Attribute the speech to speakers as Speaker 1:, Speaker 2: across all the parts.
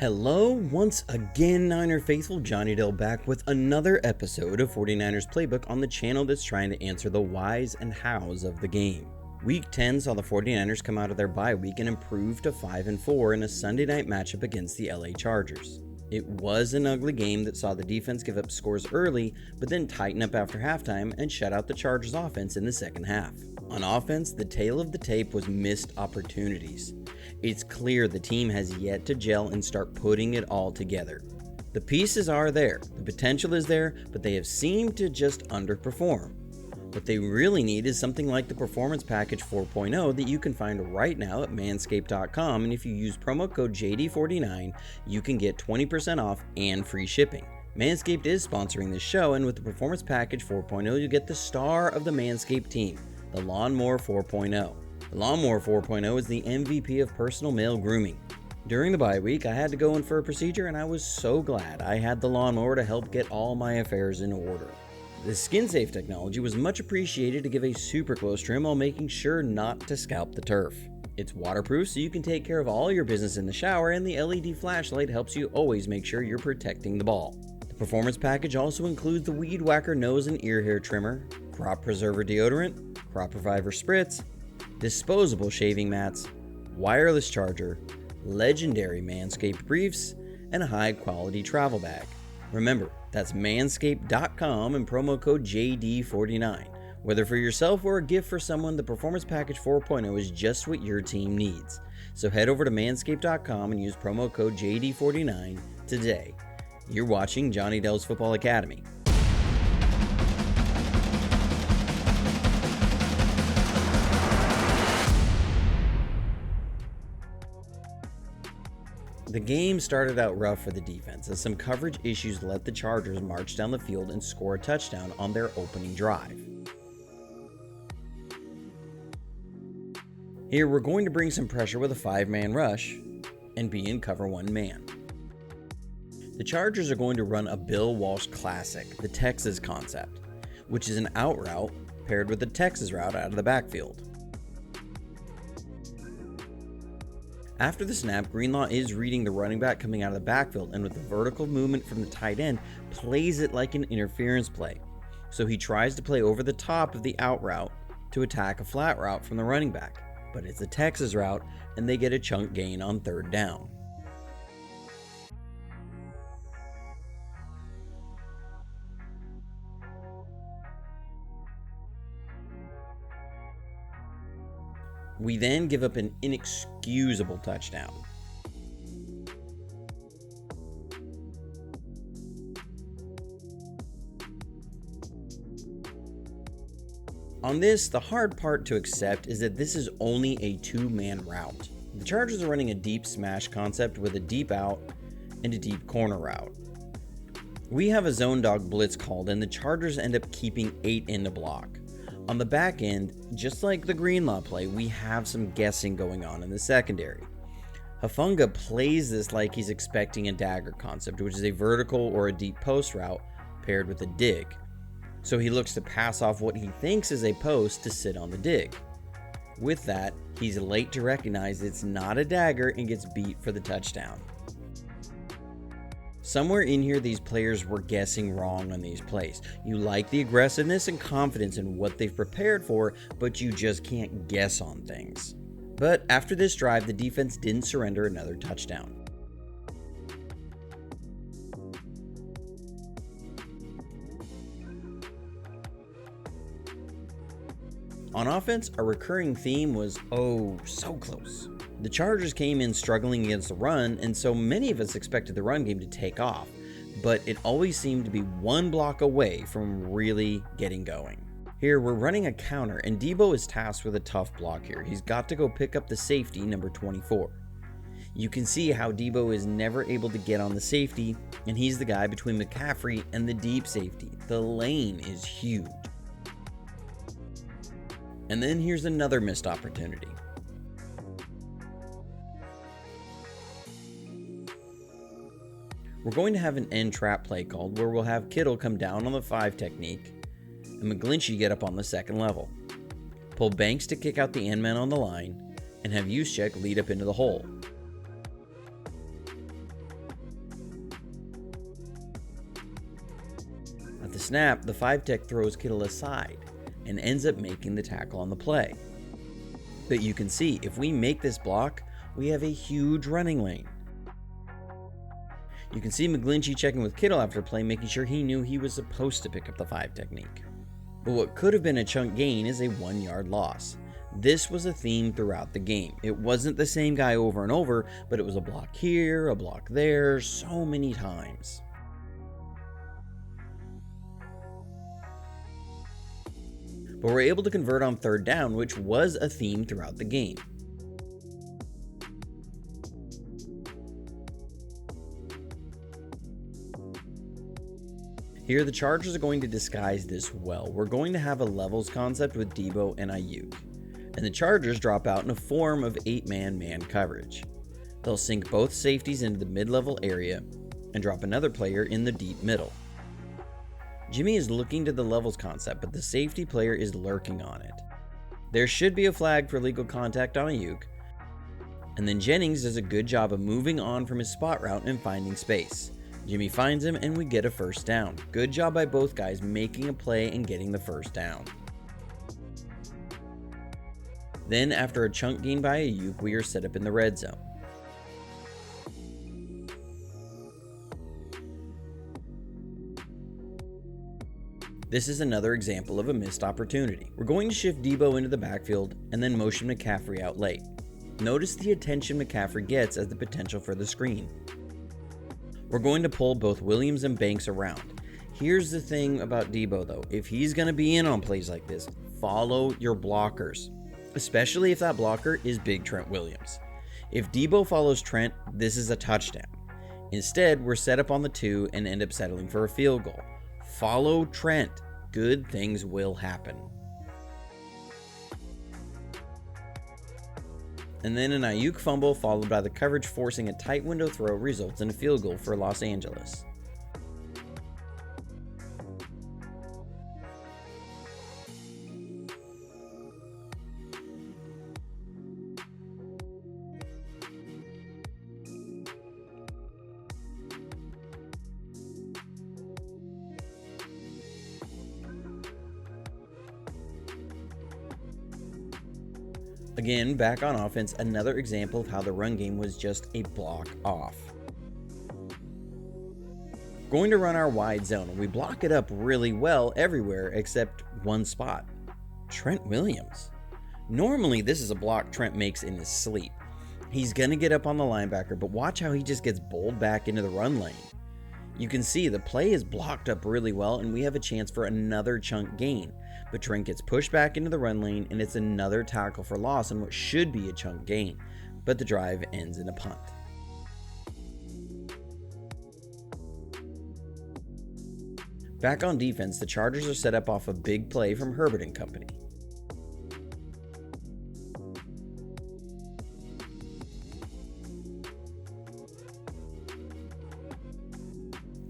Speaker 1: Hello, once again, Niner Faithful. Johnny Dell back with another episode of 49ers Playbook on the channel that's trying to answer the whys and hows of the game. Week 10 saw the 49ers come out of their bye week and improve to 5-4 in a Sunday night matchup against the LA Chargers. It was an ugly game that saw the defense give up scores early, but then tighten up after halftime and shut out the Chargers offense in the second half. On offense, the tale of the tape was missed opportunities. It's clear the team has yet to gel and start putting it all together. The pieces are there, the potential is there, but they have seemed to just underperform. What they really need is something like the Performance Package 4.0 that you can find right now at manscaped.com, and if you use promo code JD49, you can get 20% off and free shipping. Manscaped is sponsoring this show, and with the Performance Package 4.0, you get the star of the Manscaped team, the Lawnmower 4.0. The Lawnmower 4.0 is the MVP of personal male grooming. During the bye week, I had to go in for a procedure, and I was so glad I had the lawnmower to help get all my affairs in order. The skin-safe technology was much appreciated to give a super close trim while making sure not to scalp the turf. It's waterproof, so you can take care of all your business in the shower, and the LED flashlight helps you always make sure you're protecting the ball. The Performance Package also includes the Weed Whacker nose and ear hair trimmer, Crop Preserver deodorant, Crop Reviver spritz, disposable shaving mats, wireless charger, legendary Manscaped briefs, and a high-quality travel bag. Remember, that's manscaped.com and promo code JD49. Whether for yourself or a gift for someone, the Performance Package 4.0 is just what your team needs. So head over to manscaped.com and use promo code JD49 today. You're watching Johnny Dell's Football Academy. The game started out rough for the defense as some coverage issues let the Chargers march down the field and score a touchdown on their opening drive. Here we're going to bring some pressure with a 5-man rush and be in cover 1 man. The Chargers are going to run a Bill Walsh classic, the Texas concept, which is an out route paired with the Texas route out of the backfield. After the snap, Greenlaw is reading the running back coming out of the backfield, and with the vertical movement from the tight end, plays it like an interference play. So he tries to play over the top of the out route to attack a flat route from the running back, but it's a Texas route, and they get a chunk gain on 3rd down. We then give up an inexcusable touchdown. On this, the hard part to accept is that this is only a 2-man route. The Chargers are running a deep smash concept with a deep out and a deep corner route. We have a zone dog blitz called, and the Chargers end up keeping 8 in the block. On the back end, just like the Greenlaw play, we have some guessing going on in the secondary. Hufanga plays this like he's expecting a dagger concept, which is a vertical or a deep post route paired with a dig. So he looks to pass off what he thinks is a post to sit on the dig. With that, he's late to recognize it's not a dagger and gets beat for the touchdown. Somewhere in here, these players were guessing wrong on these plays. You like the aggressiveness and confidence in what they've prepared for, but you just can't guess on things. But after this drive, the defense didn't surrender another touchdown. On offense, a recurring theme was, oh, so close. The Chargers came in struggling against the run, and so many of us expected the run game to take off, but it always seemed to be one block away from really getting going. Here, we're running a counter, and Debo is tasked with a tough block here. He's got to go pick up the safety, number 24. You can see how Debo is never able to get on the safety, and he's the guy between McCaffrey and the deep safety. The lane is huge. And then here's another missed opportunity. We're going to have an end trap play called where we'll have Kittle come down on the 5 technique and McGlinchey get up on the 2nd level. Pull Banks to kick out the end man on the line and have Juszczyk lead up into the hole. snap, the 5-tech throws Kittle aside and ends up making the tackle on the play. But you can see, if we make this block, we have a huge running lane. You can see McGlinchey checking with Kittle after play, making sure he knew he was supposed to pick up the 5 technique. But what could have been a chunk gain is a 1-yard loss. This was a theme throughout the game. It wasn't the same guy over and over, but it was a block here, a block there, so many times. But we're able to convert on 3rd down, which was a theme throughout the game. Here, the Chargers are going to disguise this well. We're going to have a levels concept with Debo and Ayuk, and the Chargers drop out in a form of 8-man man coverage. They'll sink both safeties into the mid-level area and drop another player in the deep middle. Jimmy is looking to the levels concept, but the safety player is lurking on it. There should be a flag for illegal contact on Ayuk, and then Jennings does a good job of moving on from his spot route and finding space. Jimmy finds him and we get a 1st down. Good job by both guys making a play and getting the 1st down. Then, after a chunk gain by Ayuk, we are set up in the red zone. This is another example of a missed opportunity. We're going to shift Debo into the backfield and then motion McCaffrey out late. Notice the attention McCaffrey gets as the potential for the screen. We're going to pull both Williams and Banks around. Here's the thing about Debo though, if he's going to be in on plays like this, follow your blockers, especially if that blocker is Big Trent Williams. If Debo follows Trent, this is a touchdown. Instead, we're set up on the 2 and end up settling for a field goal. Follow Trent. Good things will happen. And then an Ayuk fumble followed by the coverage forcing a tight window throw results in a field goal for Los Angeles. Again, back on offense, another example of how the run game was just a block off. Going to run our wide zone, and we block it up really well everywhere except one spot. Trent Williams. Normally, this is a block Trent makes in his sleep. He's going to get up on the linebacker, but watch how he just gets bowled back into the run lane. You can see the play is blocked up really well, and we have a chance for another chunk gain. But Trent gets pushed back into the run lane, and it's another tackle for loss on what should be a chunk gain. But the drive ends in a punt. Back on defense, the Chargers are set up off a big play from Herbert and company.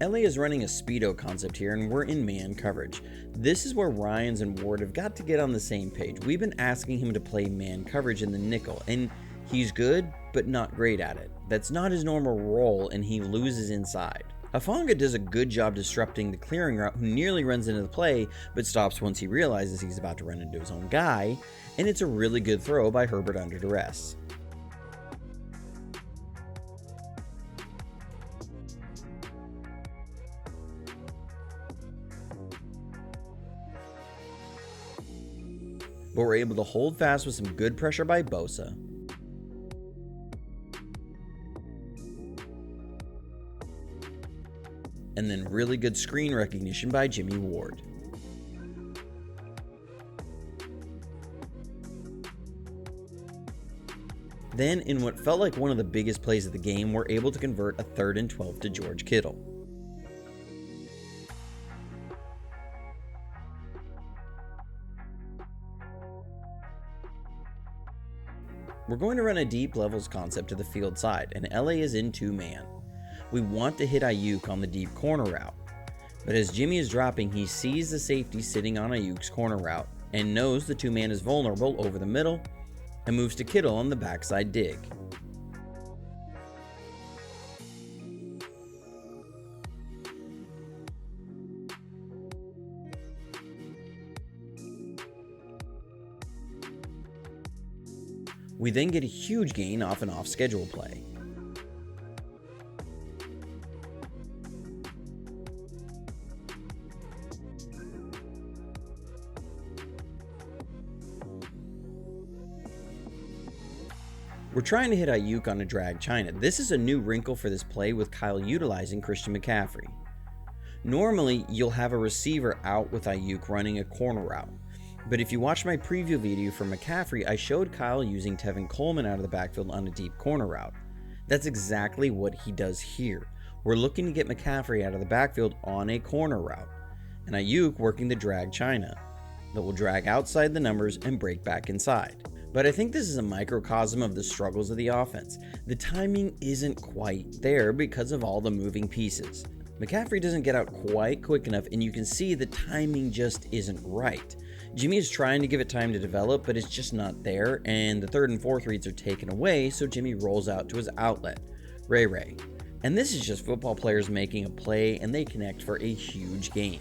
Speaker 1: LA is running a speedo concept here, and we're in man coverage. This is where Ryans and Ward have got to get on the same page. We've been asking him to play man coverage in the nickel, and he's good, but not great at it. That's not his normal role, and he loses inside. Hufanga does a good job disrupting the clearing route, who nearly runs into the play, but stops once he realizes he's about to run into his own guy, and it's a really good throw by Herbert under duress. But we're able to hold fast with some good pressure by Bosa. And then really good screen recognition by Jimmy Ward. Then, in what felt like one of the biggest plays of the game, we're able to convert a 3rd and 12 to George Kittle. We're going to run a deep levels concept to the field side, and LA is in 2-man. We want to hit Ayuk on the deep corner route, but as Jimmy is dropping, he sees the safety sitting on Ayuk's corner route and knows the 2-man is vulnerable over the middle and moves to Kittle on the backside dig. We then get a huge gain off an off-schedule play. We're trying to hit Ayuk on a drag China. This is a new wrinkle for this play with Kyle utilizing Christian McCaffrey. Normally, you'll have a receiver out with Ayuk running a corner route. But if you watch my preview video for McCaffrey, I showed Kyle using Tevin Coleman out of the backfield on a deep corner route. That's exactly what he does here. We're looking to get McCaffrey out of the backfield on a corner route, and Ayuk working the drag China that will drag outside the numbers and break back inside. But I think this is a microcosm of the struggles of the offense. The timing isn't quite there because of all the moving pieces. McCaffrey doesn't get out quite quick enough, and you can see the timing just isn't right. Jimmy is trying to give it time to develop, but it's just not there, and the third and fourth reads are taken away, so Jimmy rolls out to his outlet, Ray. And this is just football players making a play, and they connect for a huge gain.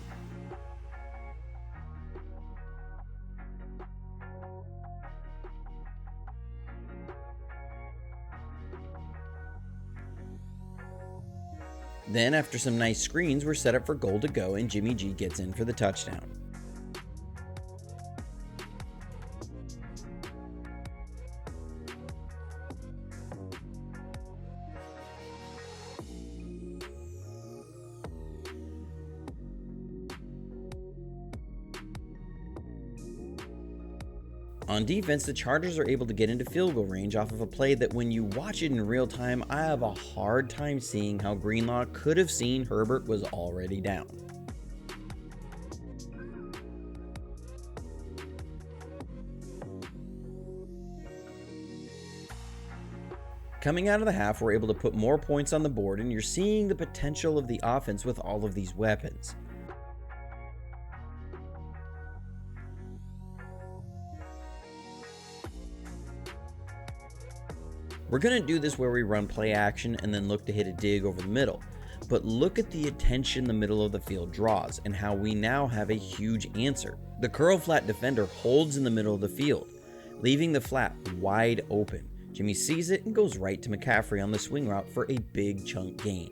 Speaker 1: Then, after some nice screens, we're set up for goal to go, and Jimmy G gets in for the touchdown. On defense, the Chargers are able to get into field goal range off of a play that when you watch it in real time, I have a hard time seeing how Greenlaw could have seen Herbert was already down. Coming out of the half, we're able to put more points on the board, and you're seeing the potential of the offense with all of these weapons. We're going to do this where we run play action and then look to hit a dig over the middle. But look at the attention the middle of the field draws and how we now have a huge answer. The curl flat defender holds in the middle of the field, leaving the flat wide open. Jimmy sees it and goes right to McCaffrey on the swing route for a big chunk gain.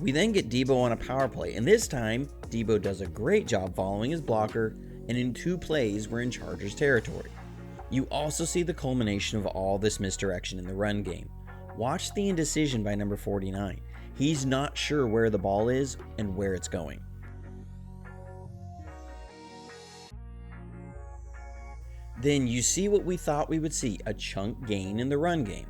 Speaker 1: We then get Debo on a power play, and this time, Debo does a great job following his blocker, and in 2 plays, we're in Chargers territory. You also see the culmination of all this misdirection in the run game. Watch the indecision by number 49. He's not sure where the ball is and where it's going. Then you see what we thought we would see, a chunk gain in the run game.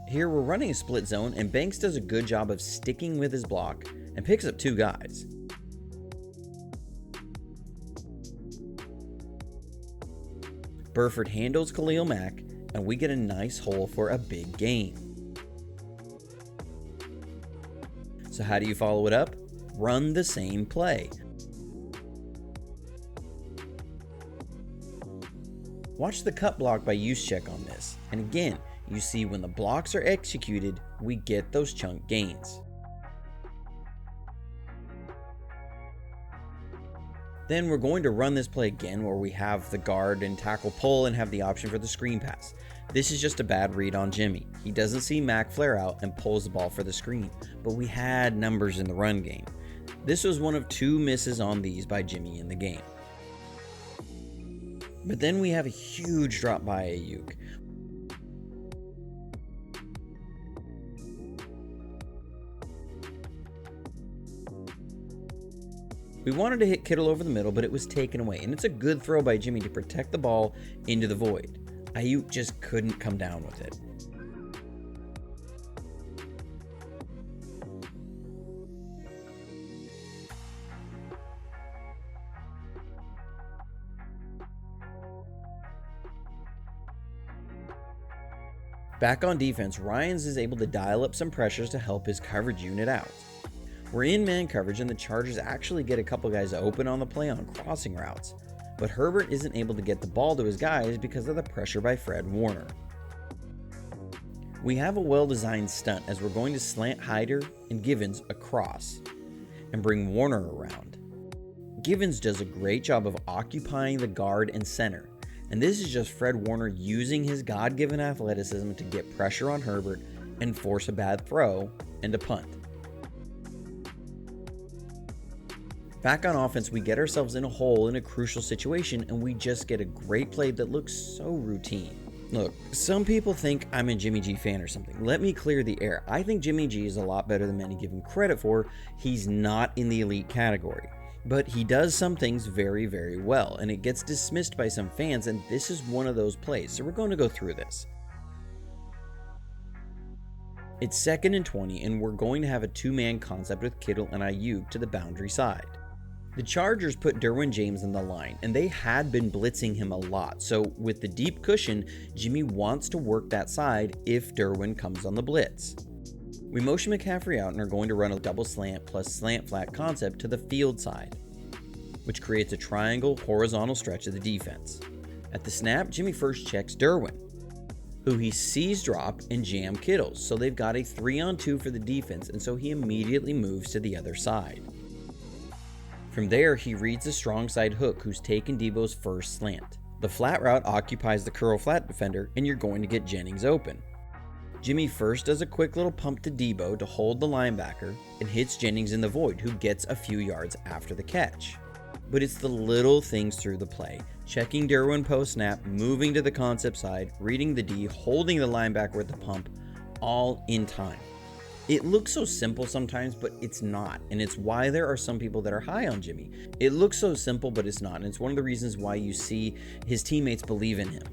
Speaker 1: Here we're running a split zone, and Banks does a good job of sticking with his block and picks up 2 guys. Burford handles Khalil Mack, and we get a nice hole for a big gain. So how do you follow it up? Run the same play. Watch the cut block by Juszczyk on this, and again, you see when the blocks are executed, we get those chunk gains. Then we're going to run this play again where we have the guard and tackle pull and have the option for the screen pass. This is just a bad read on Jimmy. He doesn't see Mac flare out and pulls the ball for the screen, but we had numbers in the run game. This was one of 2 misses on these by Jimmy in the game. But then we have a huge drop by Ayuk. We wanted to hit Kittle over the middle, but it was taken away, and it's a good throw by Jimmy to protect the ball into the void. Ayuk just couldn't come down with it. Back on defense, Ryans is able to dial up some pressures to help his coverage unit out. We're in man coverage, and the Chargers actually get a couple guys open on the play on crossing routes. but Herbert isn't able to get the ball to his guys because of the pressure by Fred Warner. We have a well-designed stunt as we're going to slant Hyder and Givens across and bring Warner around. Givens does a great job of occupying the guard and center, and this is just Fred Warner using his God-given athleticism to get pressure on Herbert and force a bad throw and a punt. Back on offense, we get ourselves in a hole in a crucial situation, and we just get a great play that looks so routine. Look, some people think I'm a Jimmy G fan or something. Let me clear the air. I think Jimmy G is a lot better than many give him credit for. He's not in the elite category, but he does some things very, very well, and it gets dismissed by some fans, and this is one of those plays, so we're going to go through this. It's 2nd and 20, and we're going to have a two-man concept with Kittle and Ayuk to the boundary side. The Chargers put Derwin James on the line, and they had been blitzing him a lot, so with the deep cushion, Jimmy wants to work that side if Derwin comes on the blitz. We motion McCaffrey out and are going to run a double slant plus slant flat concept to the field side, which creates a triangle horizontal stretch of the defense. At the snap, Jimmy first checks Derwin, who he sees drop and jam Kittle, so they've got a 3-on-2 for the defense, and so he immediately moves to the other side. From there, he reads the strong side hook who's taken Debo's first slant. The flat route occupies the curl flat defender, and you're going to get Jennings open. Jimmy first does a quick little pump to Debo to hold the linebacker and hits Jennings in the void, who gets a few yards after the catch. But it's the little things through the play, checking Derwin post snap, moving to the concept side, reading the D, holding the linebacker with the pump, all in time. It looks so simple sometimes, but it's not, and it's why there are some people that are high on Jimmy. It looks so simple, but it's not, and it's one of the reasons why you see his teammates believe in him.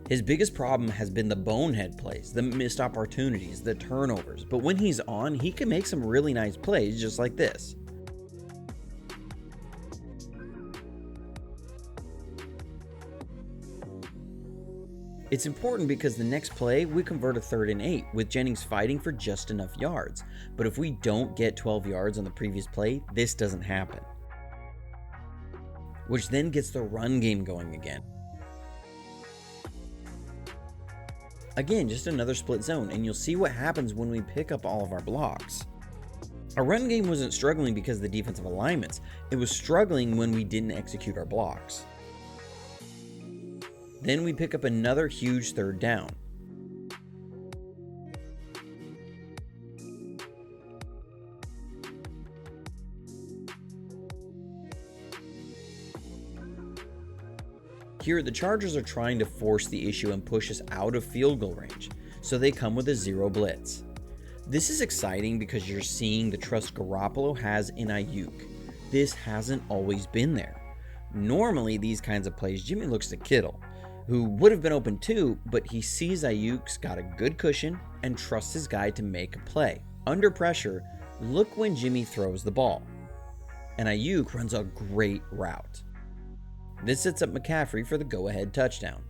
Speaker 1: His biggest problem has been the bonehead plays, the missed opportunities, the turnovers, but when he's on, he can make some really nice plays just like this. It's important because the next play, we convert a 3rd and 8 with Jennings fighting for just enough yards. But if we don't get 12 yards on the previous play, this doesn't happen. Which then gets the run game going again. Again, just another split zone, and you'll see what happens when we pick up all of our blocks. Our run game wasn't struggling because of the defensive alignments. It was struggling when we didn't execute our blocks. Then we pick up another huge 3rd down. Here, the Chargers are trying to force the issue and push us out of field goal range, so they come with a 0 blitz. This is exciting because you're seeing the trust Garoppolo has in Ayuk. This hasn't always been there. Normally, these kinds of plays, Jimmy looks to Kittle, who would have been open too, but he sees Ayuk's got a good cushion and trusts his guy to make a play. Under pressure, look when Jimmy throws the ball, and Ayuk runs a great route. This sets up McCaffrey for the go-ahead touchdown.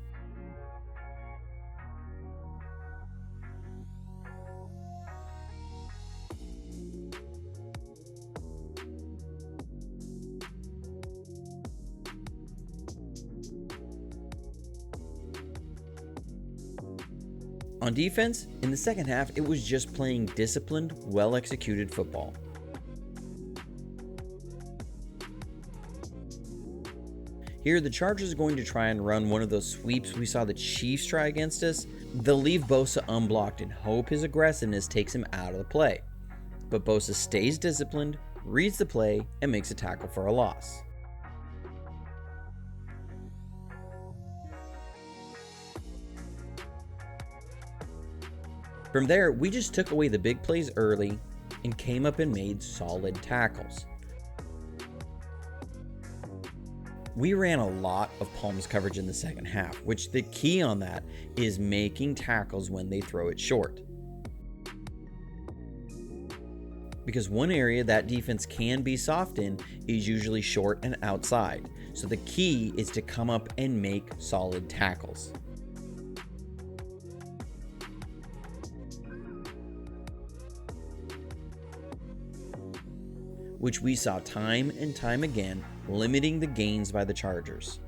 Speaker 1: On defense, in the second half, it was just playing disciplined, well-executed football. Here, the Chargers are going to try and run one of those sweeps we saw the Chiefs try against us. They'll leave Bosa unblocked and hope his aggressiveness takes him out of the play. But Bosa stays disciplined, reads the play, and makes a tackle for a loss. From there, we just took away the big plays early and came up and made solid tackles. We ran a lot of palms coverage in the second half, which the key on that is making tackles when they throw it short. Because one area that defense can be soft in is usually short and outside. So the key is to come up and make solid tackles. Which we saw time and time again, limiting the gains by the Chargers.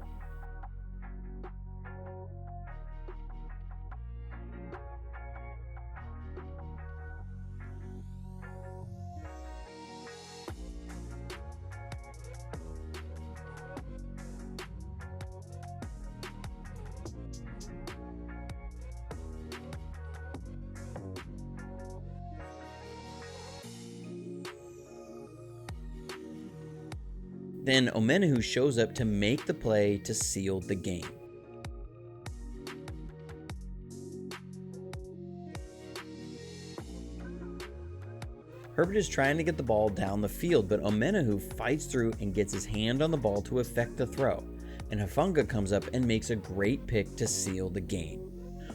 Speaker 1: Then Omenihu shows up to make the play to seal the game. Herbert is trying to get the ball down the field, but Omenihu fights through and gets his hand on the ball to effect the throw, and Hufanga comes up and makes a great pick to seal the game.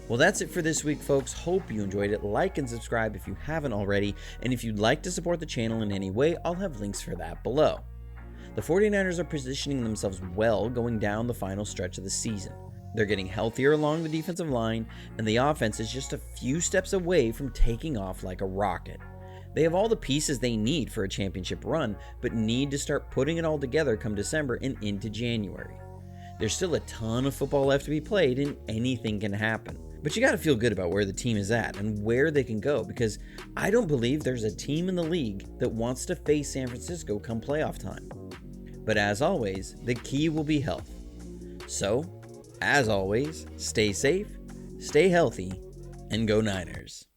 Speaker 1: Well, that's it for this week, folks. Hope you enjoyed it. Like and subscribe if you haven't already, and if you'd like to support the channel in any way, I'll have links for that below. The 49ers are positioning themselves well going down the final stretch of the season. They're getting healthier along the defensive line, and the offense is just a few steps away from taking off like a rocket. They have all the pieces they need for a championship run, but need to start putting it all together come December and into January. There's still a ton of football left to be played, and anything can happen. But you gotta feel good about where the team is at and where they can go, because I don't believe there's a team in the league that wants to face San Francisco come playoff time. But as always, the key will be health. So, as always, stay safe, stay healthy, and go Niners.